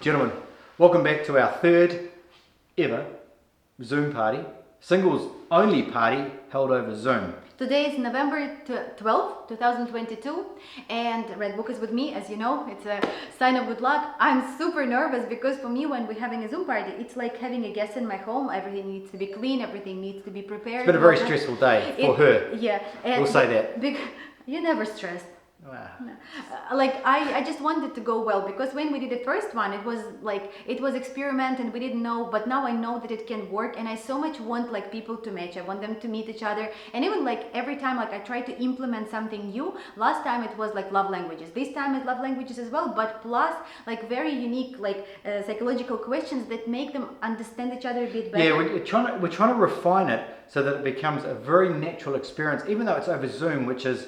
Gentlemen, welcome back to our third ever Zoom party, singles only party held over Zoom. Today is November 12th, 2022, and Red Book is with me, as you know. It's a sign of good luck. I'm super nervous because for me, when we're having a Zoom party, it's like having a guest in my home. Everything needs to be clean, everything needs to be prepared. It's been a very stressful day for her. Yeah. We'll say that. You're never stressed. Wow. No. I just wanted to go well, because when we did the first one, it was experiment and we didn't know, but now I know that it can work, and I so much want people to match. I want them to meet each other, and even every time I try to implement something new. Last time it was love languages, this time it's love languages as well, but plus very unique psychological questions that make them understand each other a bit better. Yeah, we're trying to refine it so that it becomes a very natural experience, even though it's over Zoom, which is,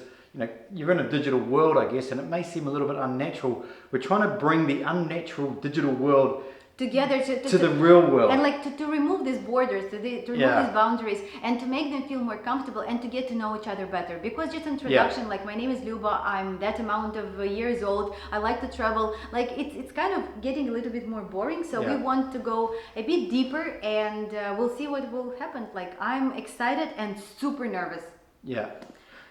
you're in a digital world, I guess, and it may seem a little bit unnatural. We're trying to bring the unnatural digital world together to the real world, and to remove these borders, to remove these boundaries, and to make them feel more comfortable and to get to know each other better. Because just introduction, my name is Luba, I'm that amount of years old, I like to travel, it's kind of getting a little bit more boring, so we want to go a bit deeper, and we'll see what will happen. I'm excited and super nervous. Yeah.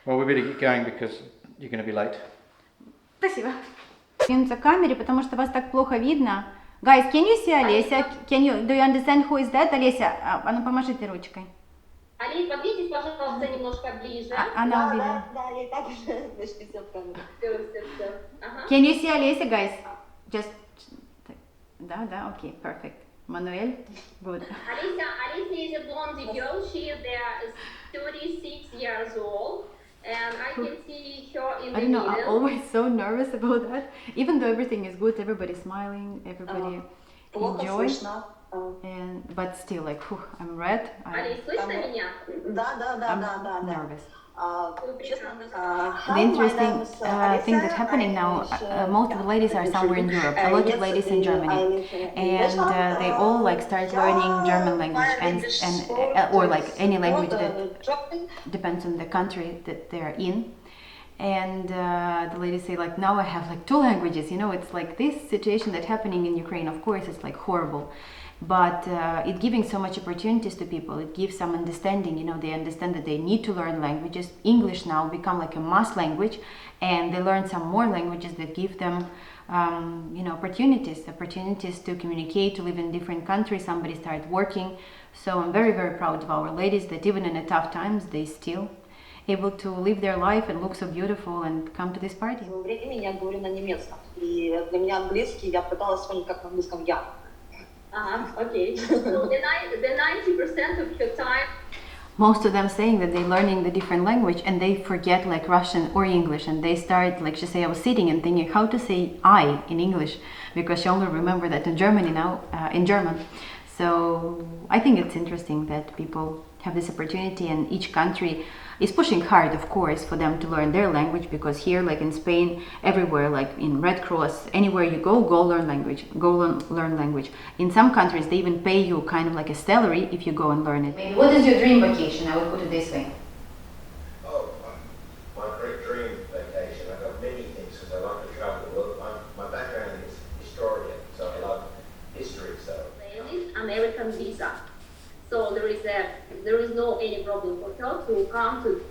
Well, we better get going because you're going to be late. Спасибо. In the камере, потому что вас так плохо видно. Guys, can you see Олеся? Do you understand who is that? Олеся, а ну помашите ручкой. Олесь, подвиньтесь, пожалуйста, немножко ближе. Она увидела. Да, я так уже почти все поняла. Все. Ага. Can you see Олеся, guys? Just... Да, okay, perfect. Manuel, good. Alicia is a blondie girl. She is 36 years old. And I can see her in the I don't know, middle. I'm always so nervous about that. Even though everything is good, everybody's smiling, everybody enjoys. But still, I'm red. Alice, слышно меня? I'm nervous. The interesting thing that's happening now, most of the ladies are somewhere in Europe, a lot of ladies in Germany, and they all start learning German language and or any language that depends on the country that they're in. And the ladies say now I have two languages. It's this situation that's happening in Ukraine. Of course, it's horrible. But it's giving so much opportunities to people. It gives some understanding. They understand that they need to learn languages. English now become a mass language, and they learn some more languages that give them opportunities to communicate, to live in different countries. Somebody start working. So I'm very, very proud of our ladies that even in the tough times they still able to live their life and look so beautiful and come to this party. Времени я говорю на немецком, и для меня английский я пыталась вспомнить, как на английском я. Okay. So the 90% of your time. Most of them saying that they're learning the different language and they forget Russian or English, and they start she say I was sitting and thinking how to say I in English, because she only remember that in Germany now in German. So I think it's interesting that people have this opportunity, and each country is pushing hard, of course, for them to learn their language, because here, in Spain, everywhere, in Red Cross, anywhere you go learn language, learn language. In some countries, they even pay you kind of a salary if you go and learn it. Maybe. What is your dream vacation? I would put it this way. Oh, my great dream vacation. I've got many things because I like to travel the world. My background is historian, so I love history. So American visa. So there is no any problem for her to come to.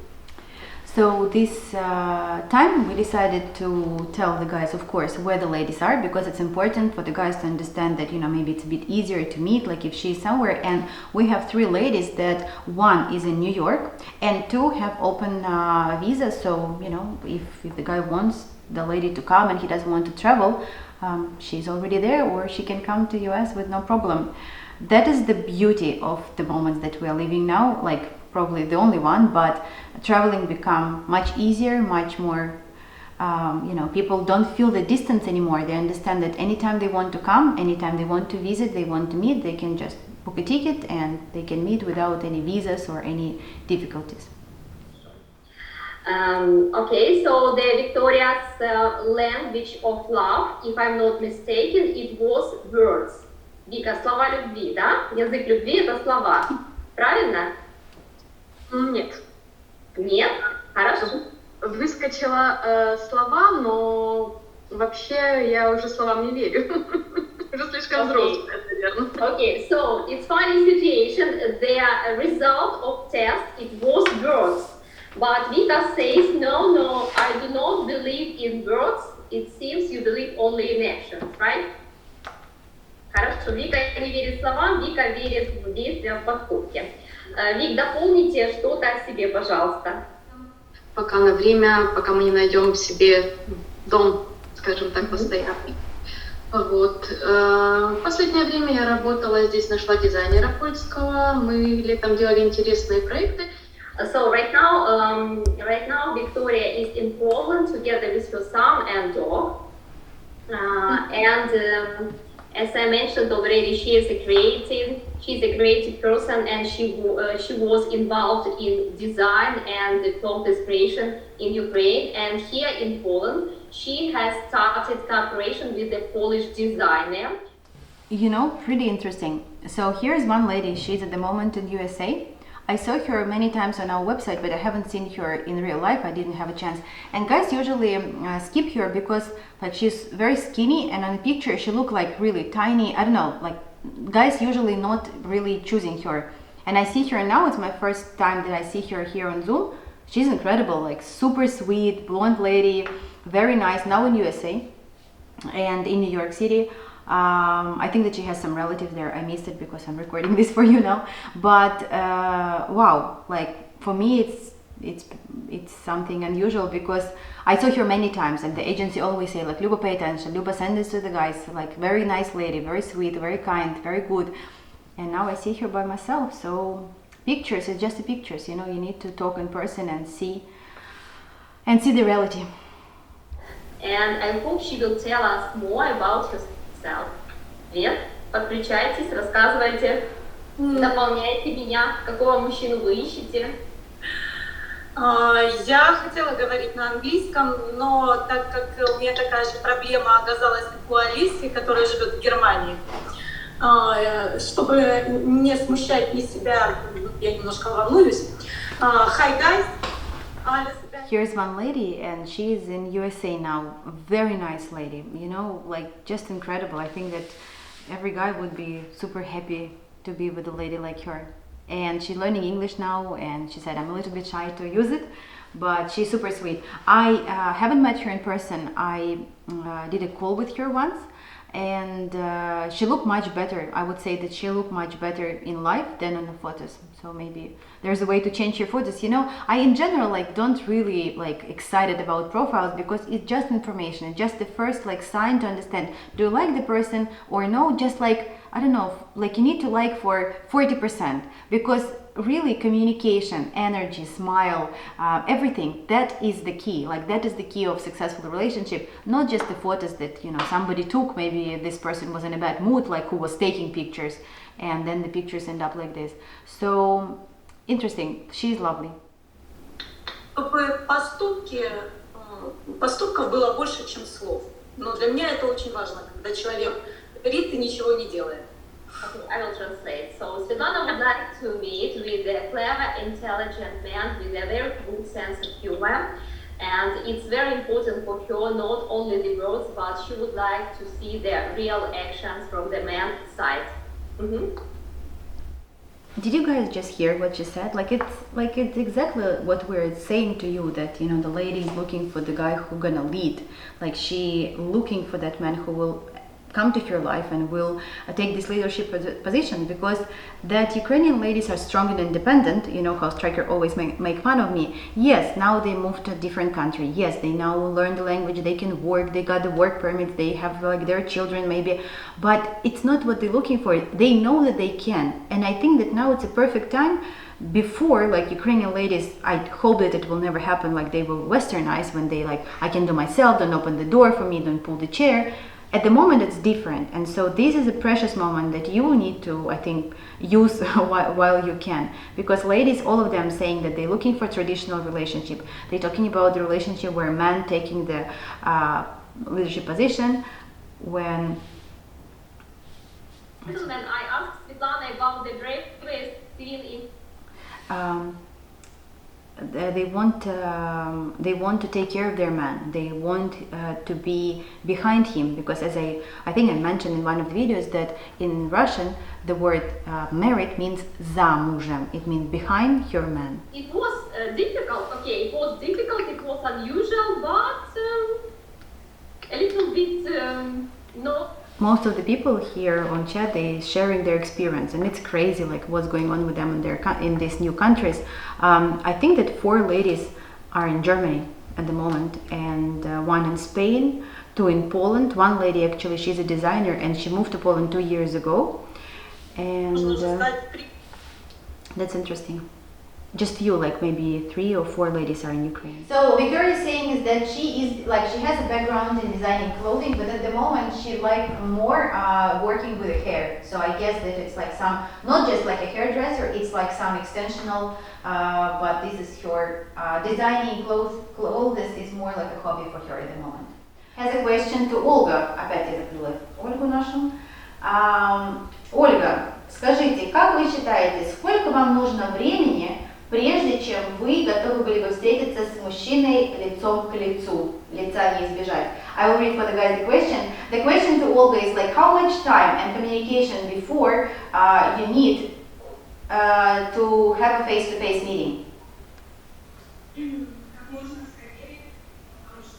So this time we decided to tell the guys, of course, where the ladies are, because it's important for the guys to understand that maybe it's a bit easier to meet, if she's somewhere. And we have 3 ladies that one is in New York and 2 have open visas. So if the guy wants the lady to come and he doesn't want to travel, she's already there, or she can come to US with no problem. That is the beauty of the moments that we are living now, probably the only one, but traveling become much easier, much more, people don't feel the distance anymore. They understand that anytime they want to come, anytime they want to visit, they want to meet, they can just book a ticket and they can meet without any visas or any difficulties. Okay, so the Victoria's language of love, if I'm not mistaken, it was words. Вика, слова любви, да? Язык любви — это слова. Правильно? Нет. Нет? Хорошо. Выскочила слова, но вообще я уже словам не верю. Уже Слишком взрослая, наверное. Okay, so it's funny situation. The result of test it was words, but Vika says no, I do not believe in words. It seems you believe only in actions, right? Хорошо, Вика не верит словам, Вика верит в действия, в поступки. Вик, дополните что-то о себе, пожалуйста. Пока на время, пока мы не найдем себе дом, скажем так, постоянный. Вот. В последнее время я работала здесь, нашла дизайнера польского. Мы летом делали интересные проекты. So right now Victoria is in Poland together with her son and dog. As I mentioned already, she's a creative person, and she was involved in design and clothes creation in Ukraine. And here in Poland, she has started cooperation with a Polish designer. You know, pretty interesting. So here's one lady, she's at the moment in USA. I saw her many times on our website, but I haven't seen her in real life. I didn't have a chance. And guys usually skip her because like she's very skinny, and on the picture she looked like really tiny. I don't know, like guys usually not really choosing her. And I see her now, it's my first time that I see her here on Zoom. She's incredible, like super sweet, blonde lady, very nice, now in USA and in New York City. I think that she has some relatives there. I missed it because I'm recording this for you now. But wow, like for me it's something unusual because I saw her many times, and the agency always say like, Luba, pay attention, Luba, send this to the guys, like very nice lady, very sweet, very kind, very good. And now I see her by myself. So pictures is just the pictures, you know, you need to talk in person and see the reality. And I hope she will tell us more about herself. Нет? Подключайтесь, рассказывайте, дополняйте меня, какого мужчину вы ищете. Я хотела говорить на английском, но так как у меня такая же проблема оказалась, как у Алисы, которая живет в Германии, чтобы не смущать ни себя, я немножко волнуюсь. Hi guys. Here's one lady, and she's in USA now. Very nice lady, you know, like just incredible. I think that every guy would be super happy to be with a lady like her. And she's learning English now, and she said I'm a little bit shy to use it, but she's super sweet. I haven't met her in person. I did a call with her once, and she looked much better. I would say that she looked much better in life than on the photos. So maybe there's a way to change your photos. You know, I in general like don't really like excited about profiles because it's just information. It's just the first like sign to understand, do you like the person or no? Just like, I don't know, like you need to like for 40%, because really communication, energy, smile, everything, that is the key. Like that is the key of successful relationship, not just the photos that, you know, somebody took. Maybe this person was in a bad mood, like who was taking pictures, and then the pictures end up like this. So interesting, she's lovely. Поступков было больше, чем слов. Но для меня это очень важно, когда человек говорит и ничего не делает. Okay, I will translate. So Svetlana would like to meet with a clever, intelligent man with a very good sense of humor. And it's very important for her, not only the words, but she would like to see the real actions from the man's side. Mm-hmm. Did you guys just hear what she said? Like it's exactly what we're saying to you, that, you know, the lady is looking for the guy who's gonna lead. Like she looking for that man who will come to her life and will take this leadership position, because that Ukrainian ladies are strong and independent. You know how stryker always make fun of me. Yes, now they moved to a different country. Yes, they now learn the language, they can work, they got the work permits, they have like their children maybe, but it's not what they're looking for. They know that they can, and I think that now it's a perfect time. Before, like Ukrainian ladies, I hope that it will never happen, like they will westernized when they like, I can do myself, don't open the door for me, don't pull the chair. At the moment it's different, and so this is a precious moment that you need to, I think, use while you can, because ladies, all of them saying that they're looking for traditional relationship. They're talking about the relationship where man taking the leadership position. When I asked Svetlana about the brave seen in they want to take care of their man. They want to be behind him, because as I think I mentioned in one of the videos that in Russian the word married means за мужем. It means behind your man. It was difficult. Okay, it was difficult. It was unusual, but a little bit not. Most of the people here on chat, they sharing their experience, and it's crazy like what's going on with them in these new countries. I think that 4 ladies are in Germany at the moment, and 1 in Spain, 2 in Poland. 1 lady actually, she's a designer and she moved to Poland 2 years ago, and that's interesting. Just few, like maybe 3 or 4 ladies are in Ukraine. So Victoria is saying is that she has a background in designing clothing, but at the moment she like more working with the hair. So I guess that it's like some, not just like a hairdresser, it's like some extensional, but this is her designing clothes is more like a hobby for her at the moment. Has a question to Olga. Опять я закрыла Ольгу нашу. Ольга, скажите, как вы считаете, сколько вам нужно времени, прежде чем вы готовы были бы встретиться с мужчиной лицом к лицу, лица не избежать? I will read for the guys the question. The question to Olga is like, how much time and communication before you need to have a face-to-face meeting? Как можно скорее, потому что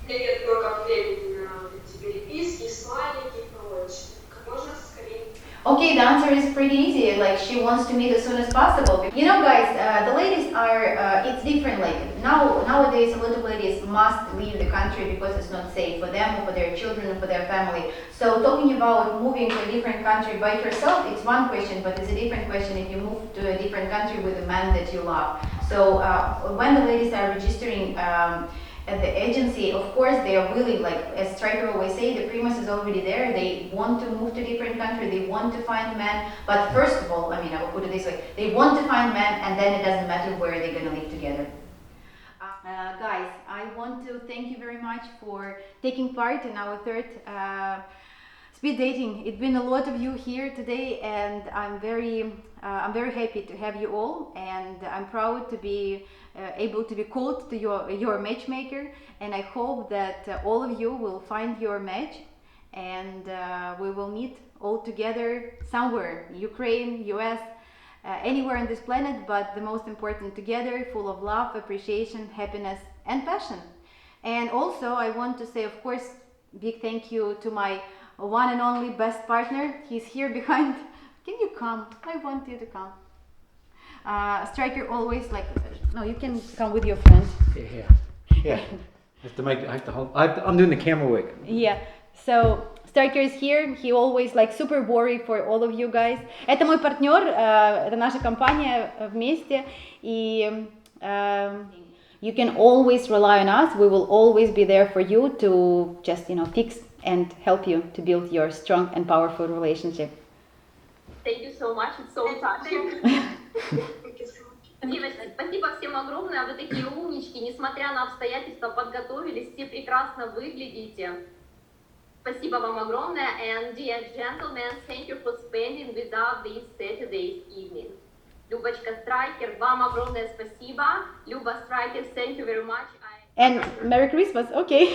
у меня нет много времени на эти переписки, смайлики и прочее. Как можно скорее. Okay, the answer is pretty easy. Like she wants to meet as soon as possible. You know, guys, the ladies are. It's different. Like nowadays, a lot of ladies must leave the country because it's not safe for them or for their children or for their family. So talking about moving to a different country by yourself, it's one question, but it's a different question if you move to a different country with a man that you love. So when the ladies are registering at the agency, of course they are willing, like as stryker always say, the premise is already there. They want to move to a different country, they want to find a man, but first of all, I mean, I will put it this way, they want to find a man, and then it doesn't matter where they're going to live together. Guys, I want to thank you very much for taking part in our third speed dating. It's been a lot of you here today, and I'm very happy to have you all, and I'm proud to be able to be called to your matchmaker, and I hope that all of you will find your match, and we will meet all together somewhere, Ukraine, US, anywhere on this planet, but the most important, together, full of love, appreciation, happiness, and passion. And also I want to say, of course, big thank you to my one and only best partner. He's here behind. Can you come? I want you to come. Stryker always like, no, you can come with your friends. Yeah. I'm doing the camera work. Yeah. So Stryker is here. He always like super worried for all of you guys. Это мой партнер, это наша компания вместе. И you can always rely on us. We will always be there for you to just, fix and help you to build your strong and powerful relationship. Thank you so much. It's so touching. Девочки, спасибо всем огромное, вы такие умнички, несмотря на обстоятельства, подготовились, все прекрасно выглядите. Спасибо вам огромное, and dear gentlemen, thank you for spending with us this Saturday's evening. Любочка Stryker, вам огромное спасибо. Люба Stryker, thank you very much. And Merry Christmas, okay.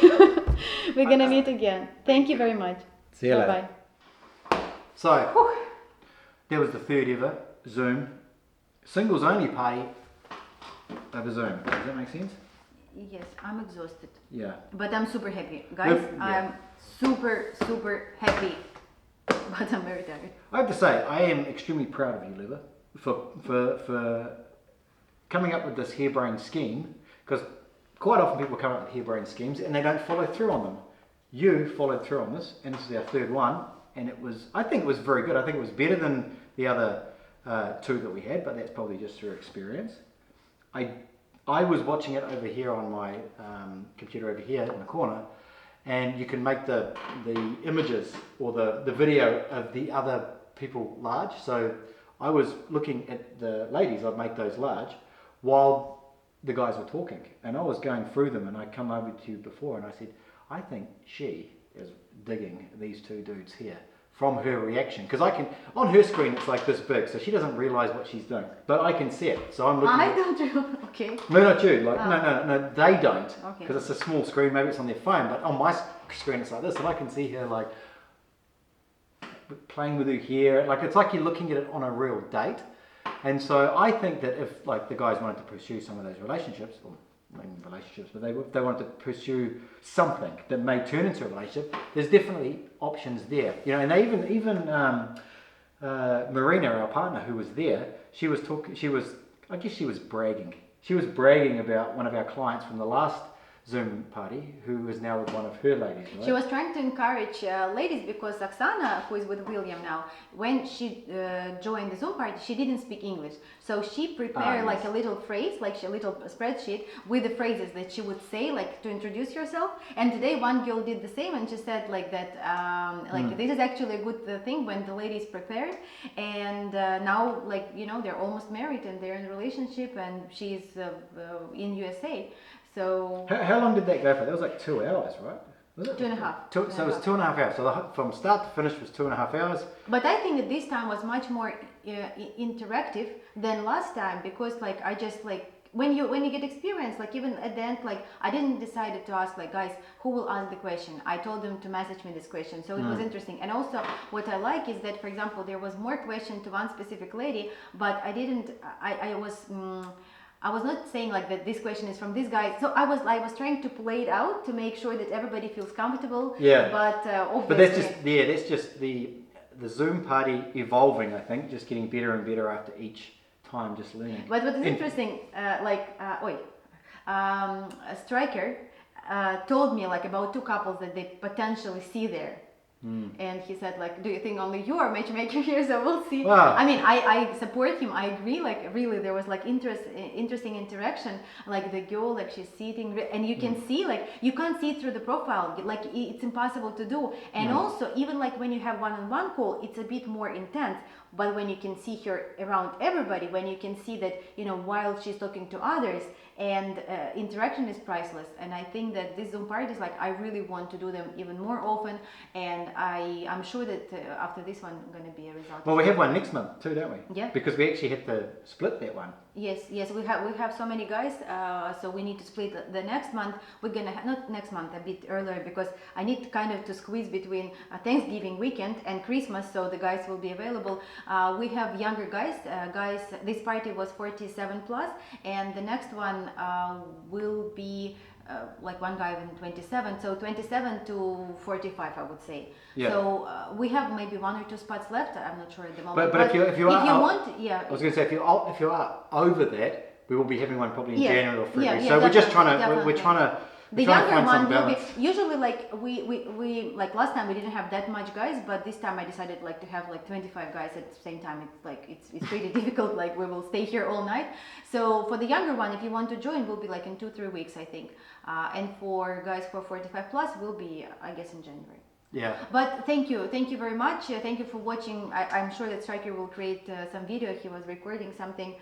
We're gonna meet again. Thank you very much. See you later. Bye-bye. So, that was the third ever Zoom singles only party over Zoom. Does that make sense? Yes, I'm exhausted. Yeah. But I'm super happy. Guys, Yeah. I'm super happy. But I'm very tired. I have to say, I am extremely proud of you, Luba, for coming up with this harebrained scheme, because quite often people come up with harebrained schemes and they don't follow through on them. You followed through on this, and this is our third one, and I think it was very good. I think it was better than the other two that we had, but that's probably just through experience. I was watching it over here on my computer over here in the corner, and you can make the images or the video of the other people large. So I was looking at the ladies, I'd make those large while the guys were talking, and I was going through them, and I come over to you before and I said, I think she is digging these two dudes here from her reaction, because I can, on her screen it's like this big, so she doesn't realize what she's doing, but I can see it, so I'm looking I at, don't do. Okay. no, not you, like, no, they don't, Okay. because it's a small screen, maybe it's on their phone, but on my screen it's like this, and I can see her like playing with her hair, like it's like you're looking at it on a real date. And so I think that if like the guys wanted to pursue some of those relationships, or maybe relationships, but if they wanted to pursue something that may turn into a relationship, there's definitely options there. You know, and they even Marina, our partner, who was there, she was bragging. She was bragging about one of our clients from the last Zoom party, who is now with one of her ladies, right? She was trying to encourage ladies, because Oksana, who is with William now, when she joined the Zoom party, she didn't speak English. So she prepared like a little phrase, like a little spreadsheet with the phrases that she would say, like to introduce herself. And today one girl did the same, and she said like that, this is actually a good thing when the ladies prepared. And now, like, you know, they're almost married and they're in a relationship, and she's in USA. So how long did that go for? That was like 2 hours, right? Was it? 2.5. So it was 2.5 hours. So from start to finish was 2.5 hours. But I think that this time was much more interactive than last time, because like I just like when you get experience, like even at the end, like I didn't decide to ask like, guys, who will ask the question. I told them to message me this question, so it was interesting. And also what I like is that, for example, there was more question to one specific lady, but I didn't. I was not saying like that this question is from this guy. So I was trying to play it out to make sure that everybody feels comfortable. Yeah. But obviously. But that's just the Zoom party evolving. I think just getting better and better after each time, just learning. But what is interesting, Stryker told me like about 2 couples that they potentially see there. And he said like, do you think only you are matchmaker here? So we'll see. Wow. I mean, I support him. I agree. Like really, there was like interesting interaction. Like the girl, like she's sitting, and you can see like you can't see through the profile. Like it's impossible to do. And also, even like when you have one-on-one call, it's a bit more intense. But when you can see her around everybody, when you can see that, you know, while she's talking to others, and interaction is priceless. And I think that these Zoom parties, like I really want to do them even more often. And I'm sure that after this one, going to be a result. Well, we have one next month too, don't we? Yeah. Because we actually had to split that one. Yes, we have so many guys, so we need to split the next month. We're gonna not next month, a bit earlier, because I need kind of to squeeze between Thanksgiving weekend and Christmas, so the guys will be available. We have younger guys. This party was 47 plus, and the next one will be like one guy in 27, so 27 to 45, I would say. Yeah. So we have maybe 1 or 2 spots left. I'm not sure at the moment. But if you want, yeah. I was going to say if you are over that, we will be having one probably in January or February. Yeah, so we're just trying to definitely. we're trying to. The trying to younger find some one will be balance. usually like we like last time we didn't have that much guys, but this time I decided like to have like 25 guys at the same time. It's like it's pretty difficult. Like we will stay here all night. So for the younger one, if you want to join, will be like in 2-3 weeks, I think. And for guys who are 45 plus, will be I guess in January. Yeah. But thank you very much. Thank you for watching. I'm sure that Stryker will create some video. He was recording something.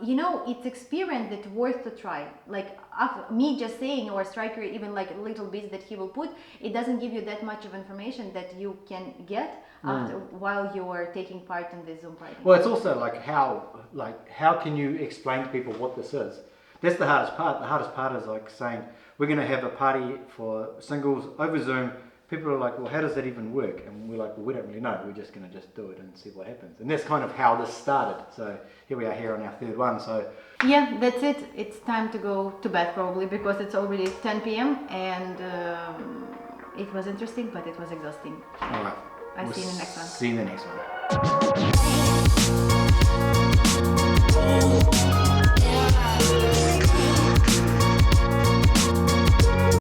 You know, it's experience that's worth to try. Like after me just saying, or Stryker even like little bits that he will put, it doesn't give you that much of information that you can get after while you are taking part in the Zoom party. Well, it's also like how can you explain to people what this is? That's the hardest part. The hardest part is like saying we're going to have a party for singles over Zoom. People are like, well, how does that even work? And we're like, well, we don't really know. We're just going to just do it and see what happens. And that's kind of how this started. So here we are here on our 3rd one. So yeah, that's it. It's time to go to bed probably, because it's already 10 p.m. and it was interesting, but it was exhausting. all right. I'll see you in the next one. See you in the next one.